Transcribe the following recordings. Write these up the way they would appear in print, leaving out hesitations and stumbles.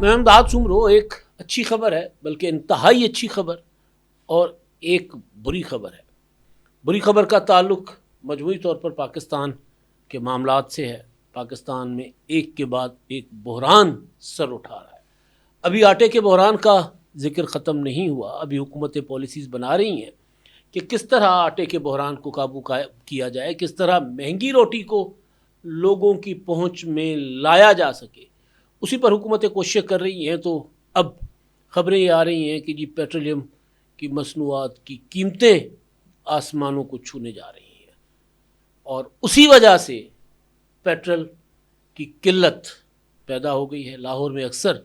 میں امداد سمرو ایک اچھی خبر ہے، بلکہ انتہائی اچھی خبر، اور ایک بری خبر ہے۔ بری خبر کا تعلق مجموعی طور پر پاکستان کے معاملات سے ہے۔ پاکستان میں ایک کے بعد ایک بحران سر اٹھا رہا ہے۔ ابھی آٹے کے بحران کا ذکر ختم نہیں ہوا، ابھی حکومتیں پالیسیز بنا رہی ہیں کہ کس طرح آٹے کے بحران کو قابو کیا جائے، کس طرح مہنگی روٹی کو لوگوں کی پہنچ میں لایا جا سکے۔ اسی پر حکومتیں کوششیں کر رہی ہیں۔ تو اب خبریں یہ آ رہی ہیں کہ جی پیٹرولیم کی مصنوعات کی قیمتیں آسمانوں کو چھونے جا رہی ہیں، اور اسی وجہ سے پیٹرول کی قلت پیدا ہو گئی ہے۔ لاہور میں اکثر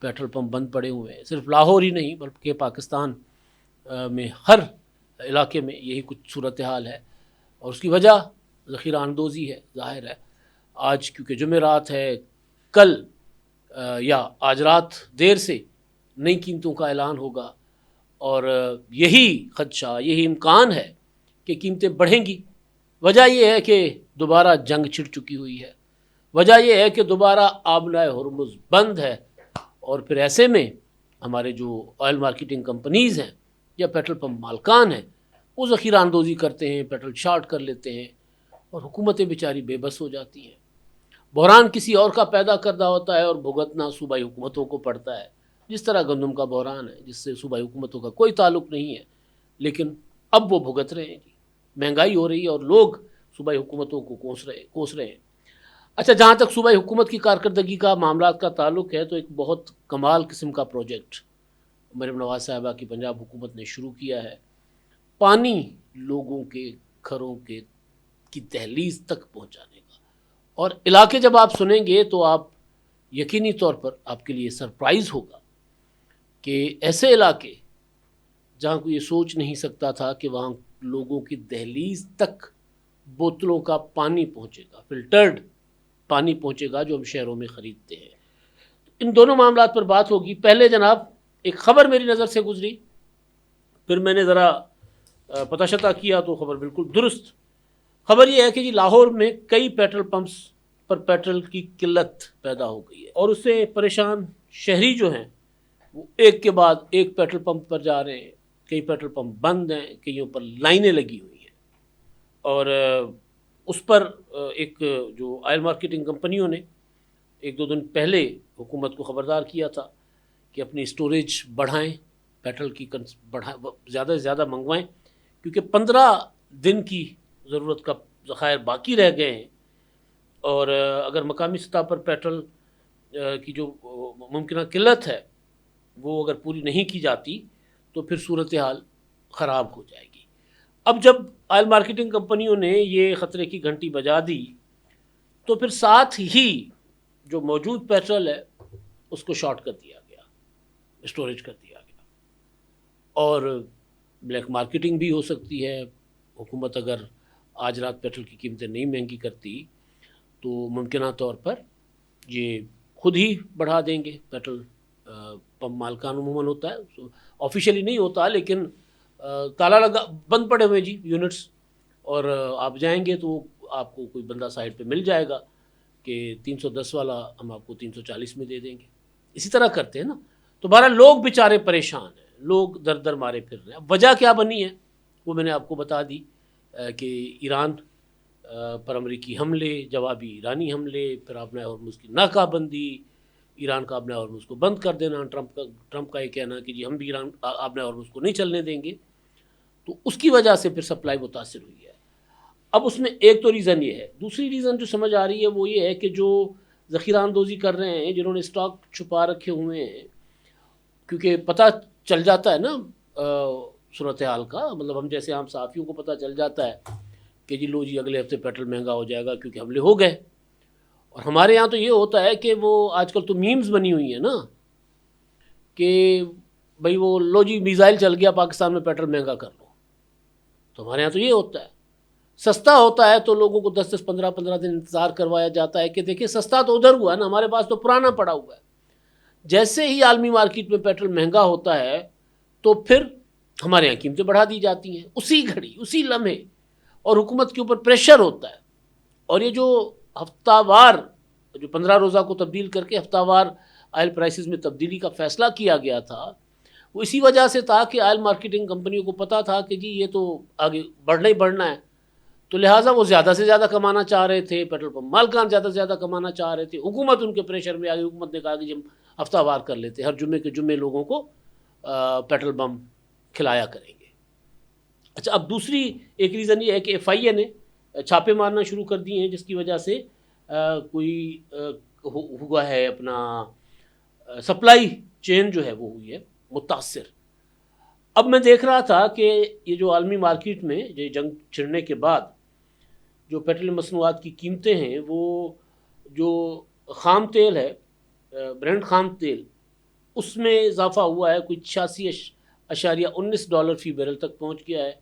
پیٹرول پمپ بند پڑے ہوئے ہیں، صرف لاہور ہی نہیں بلکہ پاکستان میں ہر علاقے میں یہی کچھ صورتحال ہے، اور اس کی وجہ ذخیرہ اندوزی ہے۔ ظاہر ہے آج کیونکہ جمعرات ہے، کل یا آج رات دیر سے نئی قیمتوں کا اعلان ہوگا، اور یہی خدشہ، یہی امکان ہے کہ قیمتیں بڑھیں گی۔ وجہ یہ ہے کہ دوبارہ جنگ چھڑ چکی ہوئی ہے، وجہ یہ ہے کہ دوبارہ آبنائے ہرمز بند ہے، اور پھر ایسے میں ہمارے جو آئل مارکیٹنگ کمپنیز ہیں یا پیٹرول پمپ مالکان ہیں وہ ذخیرہ اندوزی کرتے ہیں، پیٹرول شارٹ کر لیتے ہیں، اور حکومتیں بیچاری بے بس ہو جاتی ہیں۔ بحران کسی اور کا پیدا کردہ ہوتا ہے اور بھگتنا صوبائی حکومتوں کو پڑتا ہے، جس طرح گندم کا بحران ہے جس سے صوبائی حکومتوں کا کوئی تعلق نہیں ہے، لیکن اب وہ بھگت رہے ہیں۔ جی مہنگائی ہو رہی ہے اور لوگ صوبائی حکومتوں کو کوس رہے ہیں۔ اچھا، جہاں تک صوبائی حکومت کی کارکردگی کا معاملات کا تعلق ہے تو ایک بہت کمال قسم کا پروجیکٹ مریم نواز صاحبہ کی پنجاب حکومت نے شروع کیا ہے۔ پانی لوگوں کے گھروں کی دہلیز تک پہنچانے کا، اور علاقے جب آپ سنیں گے تو آپ یقینی طور پر آپ کے لیے سرپرائز ہوگا کہ ایسے علاقے جہاں کوئی یہ سوچ نہیں سکتا تھا کہ وہاں لوگوں کی دہلیز تک بوتلوں کا پانی پہنچے گا، فلٹرڈ پانی پہنچے گا جو ہم شہروں میں خریدتے ہیں۔ ان دونوں معاملات پر بات ہوگی۔ پہلے جناب ایک خبر میری نظر سے گزری، پھر میں نے ذرا پتہ شتہ کیا تو خبر بالکل درست۔ خبر یہ ہے کہ جی لاہور میں کئی پیٹرول پمپس پر پیٹرول کی قلت پیدا ہو گئی ہے، اور اس سے پریشان شہری جو ہیں وہ ایک کے بعد ایک پیٹرول پمپ پر جا رہے ہیں۔ کئی پیٹرول پمپ بند ہیں، کئیوں پر لائنیں لگی ہوئی ہیں، اور اس پر ایک جو آئل مارکیٹنگ کمپنیوں نے ایک دو دن پہلے حکومت کو خبردار کیا تھا کہ اپنی اسٹوریج بڑھائیں، پیٹرول کی زیادہ سے زیادہ منگوائیں، کیونکہ 15 دن کی ضرورت کا ذخائر باقی رہ گئے ہیں، اور اگر مقامی سطح پر پیٹرول کی جو ممکنہ قلت ہے وہ اگر پوری نہیں کی جاتی تو پھر صورتحال خراب ہو جائے گی۔ اب جب آئل مارکیٹنگ کمپنیوں نے یہ خطرے کی گھنٹی بجا دی تو پھر ساتھ ہی جو موجود پیٹرول ہے اس کو شارٹ کر دیا گیا، اسٹوریج کر دیا گیا، اور بلیک مارکیٹنگ بھی ہو سکتی ہے۔ حکومت اگر آج رات پیٹرول کی قیمتیں نہیں مہنگی کرتی تو ممکنہ طور پر یہ خود ہی بڑھا دیں گے۔ پیٹرول پمپ مالکان عموماً ہوتا ہے، آفیشیلی نہیں ہوتا لیکن تالا لگا بند پڑے ہوئے جی یونٹس، اور آپ جائیں گے تو آپ کو کوئی بندہ سائڈ پہ مل جائے گا کہ 310 والا ہم آپ کو 340 میں دے دیں گے۔ اسی طرح کرتے ہیں نا۔ تو بہرحال لوگ بیچارے پریشان ہیں، لوگ در در مارے پھر رہے ہیں۔ اب وجہ کیا بنی ہے وہ میں نے آپ کو بتا دی کہ ایران پر امریکی حملے، جوابی ایرانی حملے، پھر آبنائے ہرمز کی ناکہ بندی، ایران کا آبنائے ہرمز کو بند کر دینا، ٹرمپ کا یہ کہنا کہ جی ہم بھی ایران آبنائے ہرمز کو نہیں چلنے دیں گے، تو اس کی وجہ سے پھر سپلائی متاثر ہوئی ہے۔ اب اس میں ایک تو ریزن یہ ہے، دوسری ریزن جو سمجھ آ رہی ہے وہ یہ ہے کہ جو ذخیرہ اندوزی کر رہے ہیں، جنہوں نے اسٹاک چھپا رکھے ہوئے ہیں، کیونکہ پتہ چل جاتا ہے نا صورتحال کا، مطلب ہم جیسے عام صحافیوں کو پتہ چل جاتا ہے کہ جی لو جی اگلے ہفتے پیٹرول مہنگا ہو جائے گا کیونکہ حملے ہو گئے۔ اور ہمارے یہاں تو یہ ہوتا ہے کہ وہ آج کل تو میمز بنی ہوئی ہیں نا کہ بھئی وہ لو جی میزائل چل گیا پاکستان میں، پیٹرول مہنگا کر لو۔ تو ہمارے یہاں تو یہ ہوتا ہے، سستا ہوتا ہے تو لوگوں کو 10 15 دن انتظار کروایا جاتا ہے کہ دیکھیں سستا تو ادھر ہوا ہے نا، ہمارے پاس تو پرانا پڑا ہوا ہے۔ جیسے ہی عالمی مارکیٹ میں پیٹرول مہنگا ہوتا ہے تو پھر ہمارے یہاں قیمتیں بڑھا دی جاتی ہیں اسی گھڑی، اسی لمحے، اور حکومت کے اوپر پریشر ہوتا ہے۔ اور یہ جو ہفتہ وار، جو 15 روزہ کو تبدیل کر کے ہفتہ وار آئل پرائسز میں تبدیلی کا فیصلہ کیا گیا تھا وہ اسی وجہ سے تھا کہ آئل مارکیٹنگ کمپنیوں کو پتہ تھا کہ جی یہ تو آگے بڑھنا ہی بڑھنا ہے، تو لہٰذا وہ زیادہ سے زیادہ کمانا چاہ رہے تھے، پیٹرول پمپ مالکان زیادہ سے زیادہ کمانا چاہ رہے تھے، حکومت ان کے پریشر میں آ گئی، حکومت نے کہا کہ جی ہم ہفتہ وار کر لیتے، ہر جمعے کے جمعے لوگوں کو پیٹرول پمپ کھلایا کریں گے۔ اچھا، اب دوسری ایک ریزن یہ ہے کہ ایف آئی اے نے چھاپے مارنا شروع کر دیے ہیں، جس کی وجہ سے کوئی ہوا ہے اپنا سپلائی چین جو ہے وہ ہوئی ہے متاثر۔ اب میں دیکھ رہا تھا کہ یہ جو عالمی مارکیٹ میں یہ جنگ چھڑنے کے بعد جو پیٹرولیم مصنوعات کی قیمتیں ہیں، وہ جو خام تیل ہے، برنٹ خام تیل، اس میں اضافہ ہوا ہے، کوئی 86.19 فی بیرل تک پہنچ گیا ہے۔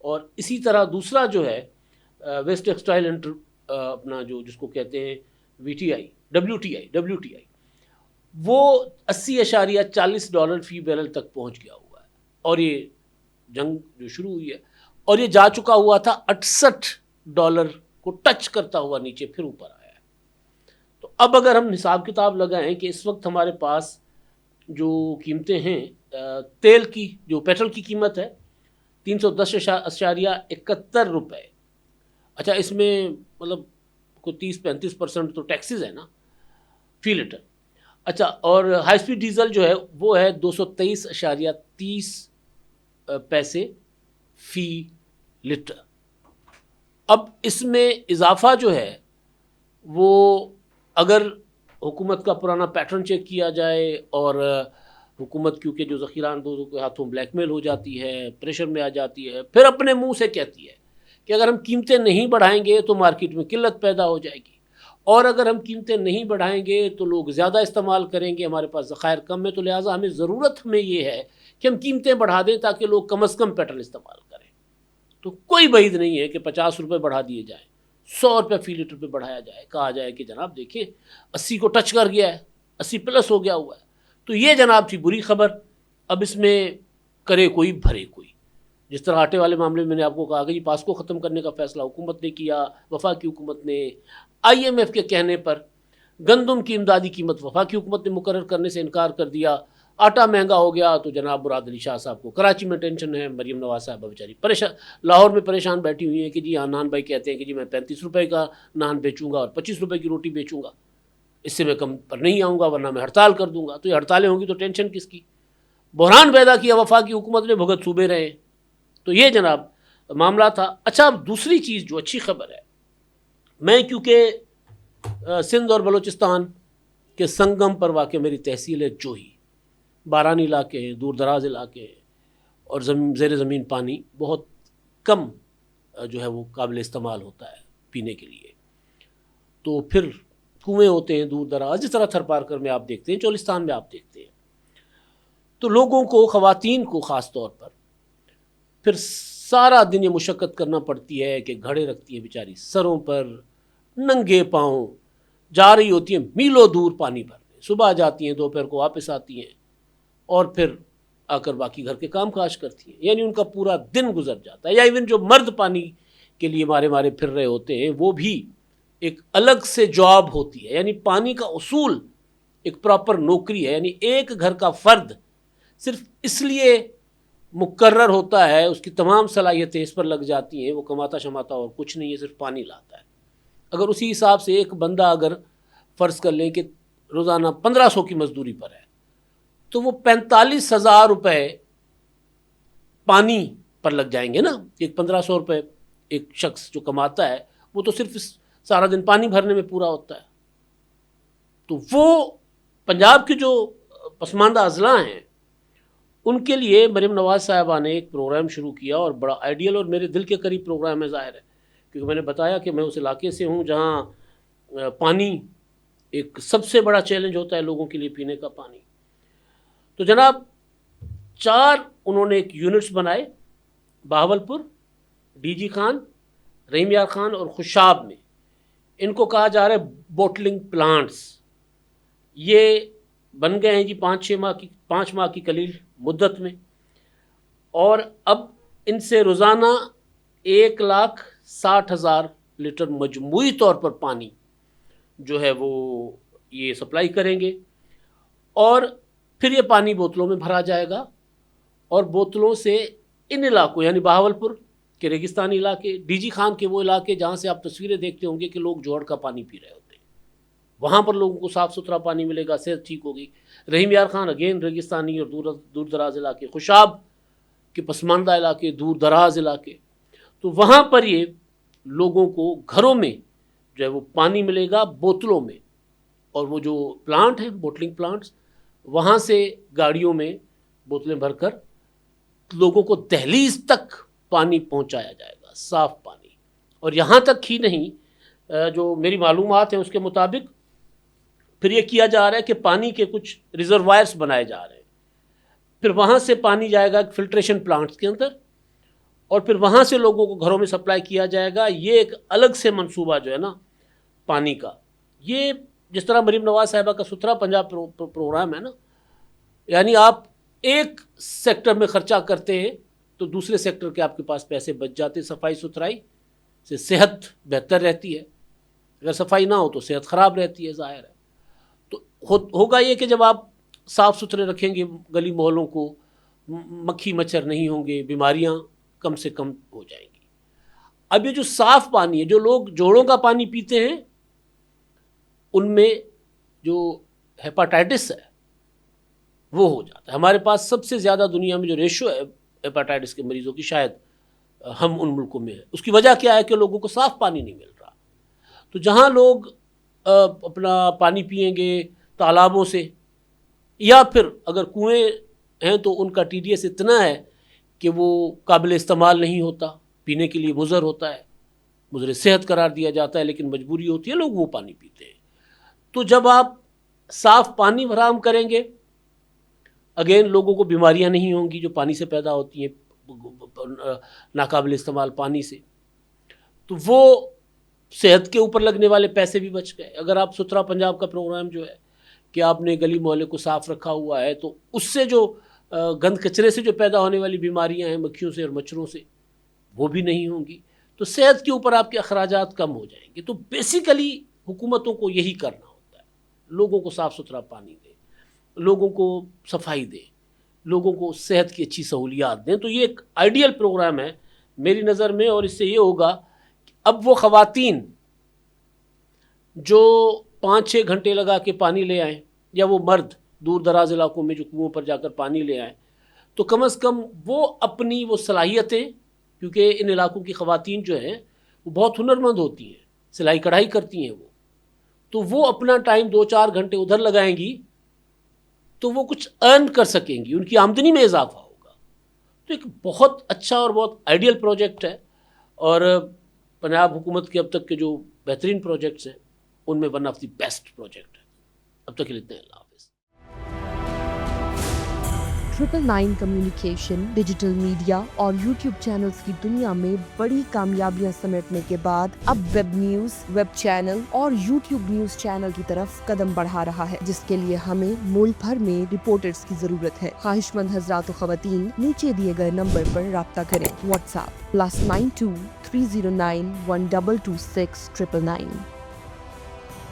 اور اسی طرح دوسرا جو ہے ویسٹ ٹیکسٹائل اپنا جس کو کہتے ہیں ڈبلیو ٹی آئی، وہ 80.40 فی بیرل تک پہنچ گیا ہوا ہے، اور یہ جنگ جو شروع ہوئی ہے اور یہ جا چکا ہوا تھا $68 کو ٹچ کرتا ہوا نیچے پھر اوپر آیا ہے۔ تو اب اگر ہم حساب کتاب لگائیں کہ اس وقت ہمارے پاس جو قیمتیں ہیں تیل کی، جو پیٹرول کی قیمت ہے 310.71 روپے، اچھا اس میں مطلب کوئی 30-35% تو ٹیکسز ہے نا فی لیٹر، اچھا، اور ہائی اسپیڈ ڈیزل جو ہے وہ ہے 223.30 پیسے فی لیٹر۔ اب اس میں اضافہ جو ہے وہ اگر حکومت کا پرانا پیٹرن چیک کیا جائے، اور حکومت کیونکہ جو ذخیرہ اندوزوں کے ہاتھوں بلیک میل ہو جاتی ہے، پریشر میں آ جاتی ہے، پھر اپنے منہ سے کہتی ہے کہ اگر ہم قیمتیں نہیں بڑھائیں گے تو مارکیٹ میں قلت پیدا ہو جائے گی، اور اگر ہم قیمتیں نہیں بڑھائیں گے تو لوگ زیادہ استعمال کریں گے، ہمارے پاس ذخائر کم ہے، تو لہٰذا ضرورت ہمیں یہ ہے کہ ہم قیمتیں بڑھا دیں تاکہ لوگ کم از کم پیٹرول استعمال کریں۔ تو کوئی بعید نہیں ہے کہ 50 روپے بڑھا دیے جائیں، 100 روپے فی لیٹر پہ بڑھایا جائے، کہا جائے کہ جناب دیکھیں 80 کو ٹچ کر گیا ہے، 80 پلس ہو گیا ہوا ہے۔ تو یہ جناب تھی بری خبر۔ اب اس میں کرے کوئی بھرے کوئی، جس طرح آٹے والے معاملے میں نے آپ کو کہا کہ پاس کو ختم کرنے کا فیصلہ حکومت نے کیا، وفاقی حکومت نے، آئی ایم ایف کے کہنے پر گندم کی امدادی قیمت وفاقی حکومت نے مقرر کرنے سے انکار کر دیا، آٹا مہنگا ہو گیا تو جناب مراد علی شاہ صاحب کو کراچی میں ٹینشن ہے، مریم نواز صاحبہ بیچاری پریشان لاہور میں پریشان بیٹھی ہوئی ہیں کہ جی نان بھائی کہتے ہیں کہ جی میں 35 روپے کا نان بیچوں گا اور 25 روپے کی روٹی بیچوں گا، اس سے میں کم پر نہیں آؤں گا ورنہ میں ہڑتال کر دوں گا۔ تو یہ ہڑتالیں ہوں گی تو ٹینشن کس کی؟ بحران پیدا کیا وفاقی حکومت نے، بھگت صوبے رہے۔ تو یہ جناب معاملہ تھا۔ اچھا، اب دوسری چیز جو اچھی خبر ہے، میں کیونکہ سندھ اور بلوچستان کے سنگم پر واقع میری تحصیل ہے جوہی، بارانی علاقے ہیں، دور دراز علاقے ہیں، اور زیر زمین پانی بہت کم جو ہے وہ قابل استعمال ہوتا ہے پینے کے لیے، تو پھر کنویں ہوتے ہیں دور دراز، جس طرح تھر پارکر میں آپ دیکھتے ہیں، چولستان میں آپ دیکھتے ہیں، تو لوگوں کو، خواتین کو خاص طور پر پھر سارا دن یہ مشقت کرنا پڑتی ہے کہ گھڑے رکھتی ہیں بیچاری سروں پر، ننگے پاؤں جا رہی ہوتی ہیں میلوں دور پانی بھرنے، صبح جاتی ہیں دوپہر کو واپس آتی ہیں، اور پھر آ کر باقی گھر کے کام کاج کرتی ہیں، یعنی ان کا پورا دن گزر جاتا ہے۔ یا ایون جو مرد پانی کے لیے مارے پھر رہے ہوتے ہیں، وہ بھی ایک الگ سے جاب ہوتی ہے، یعنی پانی کا اصول ایک پراپر نوکری ہے، یعنی ایک گھر کا فرد صرف اس لیے مقرر ہوتا ہے، اس کی تمام صلاحیتیں اس پر لگ جاتی ہیں، وہ کماتا شماتا اور کچھ نہیں ہے، صرف پانی لاتا ہے۔ اگر اسی حساب سے ایک بندہ اگر فرض کر لیں کہ روزانہ 1500 کی مزدوری پر ہے، تو وہ 45,000 روپے پانی پر لگ جائیں گے نا۔ ایک 1500 روپے ایک شخص جو کماتا ہے، وہ تو صرف سارا دن پانی بھرنے میں پورا ہوتا ہے۔ تو وہ پنجاب کے جو پسماندہ اضلاع ہیں، ان کے لیے مریم نواز صاحبہ نے ایک پروگرام شروع کیا، اور بڑا آئیڈیل اور میرے دل کے قریب پروگرام ہے، ظاہر ہے، کیونکہ میں نے بتایا کہ میں اس علاقے سے ہوں جہاں پانی ایک سب سے بڑا چیلنج ہوتا ہے لوگوں کے لیے، پینے کا پانی۔ تو جناب 4 انہوں نے ایک یونٹس بنائے، بہاولپور، ڈی جی خان، رحیم یار خان اور خوشاب میں۔ ان کو کہا جا رہا ہے بوٹلنگ پلانٹس۔ یہ بن گئے ہیں جی 5 ماہ کی قلیل مدت میں، اور اب ان سے روزانہ 1,60,000 لیٹر مجموعی طور پر پانی جو ہے وہ یہ سپلائی کریں گے، اور پھر یہ پانی بوتلوں میں بھرا جائے گا اور بوتلوں سے ان علاقوں یعنی بہاولپور کے ریگستانی علاقے، ڈی جی خان کے وہ علاقے جہاں سے آپ تصویریں دیکھتے ہوں گے کہ لوگ جوہر کا پانی پی رہے ہوتے ہیں، وہاں پر لوگوں کو صاف ستھرا پانی ملے گا، صحت ٹھیک ہوگی۔ رحیم یار خان اگین ریگستانی اور دور دراز علاقے، خوشاب کے پسماندہ علاقے، دور دراز علاقے، تو وہاں پر یہ لوگوں کو گھروں میں جو ہے وہ پانی ملے گا بوتلوں میں، اور وہ جو پلانٹ ہیں بوٹلنگ پلانٹس، وہاں سے گاڑیوں میں بوتلیں بھر کر لوگوں کو دہلیز تک پانی پہنچایا جائے گا، صاف پانی۔ اور یہاں تک ہی نہیں، جو میری معلومات ہیں اس کے مطابق پھر یہ کیا جا رہا ہے کہ پانی کے کچھ ریزروائرس بنائے جا رہے ہیں، پھر وہاں سے پانی جائے گا فلٹریشن پلانٹس کے اندر، اور پھر وہاں سے لوگوں کو گھروں میں سپلائی کیا جائے گا۔ یہ ایک الگ سے منصوبہ جو ہے نا پانی کا، یہ جس طرح مریم نواز صاحبہ کا ستھرا پنجاب پروگرام ہے نا، یعنی آپ ایک سیکٹر میں خرچہ کرتے ہیں تو دوسرے سیکٹر کے آپ کے پاس پیسے بچ جاتے۔ صفائی ستھرائی سے صحت بہتر رہتی ہے، اگر صفائی نہ ہو تو صحت خراب رہتی ہے، ظاہر ہے۔ تو ہوگا یہ کہ جب آپ صاف ستھرے رکھیں گے گلی محلوں کو، مکھی مچھر نہیں ہوں گے، بیماریاں کم سے کم ہو جائیں گی۔ اب یہ جو صاف پانی ہے، جو لوگ جوڑوں کا پانی پیتے ہیں ان میں جو ہیپاٹائٹس ہے وہ ہو جاتا ہے۔ ہمارے پاس سب سے زیادہ دنیا میں جو ریشو ہے ہیپاٹائٹس کے مریضوں کی، شاید ہم ان ملکوں میں ہے۔ اس کی وجہ کیا ہے کہ لوگوں کو صاف پانی نہیں مل رہا۔ تو جہاں لوگ اپنا پانی پئیں گے تالابوں سے، یا پھر اگر کنویں ہیں تو ان کا ٹی ڈی ایس اتنا ہے کہ وہ قابل استعمال نہیں ہوتا، پینے کے لیے مضر ہوتا ہے، مضر صحت قرار دیا جاتا ہے، لیکن مجبوری ہوتی ہے، لوگ وہ پانی پیتے ہیں۔ تو جب آپ صاف پانی فراہم کریں گے، اگین لوگوں کو بیماریاں نہیں ہوں گی جو پانی سے پیدا ہوتی ہیں، ناقابل استعمال پانی سے، تو وہ صحت کے اوپر لگنے والے پیسے بھی بچ گئے۔ اگر آپ ستھرا پنجاب کا پروگرام جو ہے کہ آپ نے گلی محلے کو صاف رکھا ہوا ہے، تو اس سے جو گند کچرے سے جو پیدا ہونے والی بیماریاں ہیں مکھیوں سے اور مچھروں سے، وہ بھی نہیں ہوں گی، تو صحت کے اوپر آپ کے اخراجات کم ہو جائیں گے۔ تو بیسیکلی حکومتوں کو یہی کرنا ہوتا ہے، لوگوں کو صاف ستھرا پانی دیں، لوگوں کو صفائی دیں، لوگوں کو صحت کی اچھی سہولیات دیں۔ تو یہ ایک آئیڈیل پروگرام ہے میری نظر میں، اور اس سے یہ ہوگا کہ اب وہ خواتین جو 5-6 گھنٹے لگا کے پانی لے آئیں، یا وہ مرد دور دراز علاقوں میں جو کنووں پر جا کر پانی لے آئیں، تو کم از کم وہ اپنی وہ صلاحیتیں، کیونکہ ان علاقوں کی خواتین جو ہیں وہ بہت ہنرمند ہوتی ہیں، سلائی کڑھائی کرتی ہیں تو وہ اپنا ٹائم 2-4 گھنٹے ادھر لگائیں گی تو وہ کچھ ارن کر سکیں گی، ان کی آمدنی میں اضافہ ہوگا۔ تو ایک بہت اچھا اور بہت آئیڈیل پروجیکٹ ہے، اور پنجاب حکومت کے اب تک کے جو بہترین پروجیکٹس ہیں ان میں one of the best project ہے۔ اب تک کے لیے اتنے، اللہ حافظ۔ 999 کمیونیکیشن، ڈیجیٹل میڈیا اور یوٹیوب چینلز کی دنیا میں بڑی کامیابیاں سمیٹنے کے بعد اب ویب نیوز، ویب چینل اور یوٹیوب نیوز چینل کی طرف قدم بڑھا رہا ہے، جس کے لیے ہمیں ملک بھر میں رپورٹرز کی ضرورت ہے۔ خواہش مند حضرات و خواتین نیچے دیے گئے نمبر پر رابطہ کریں۔ What's app +92 309 1226 999۔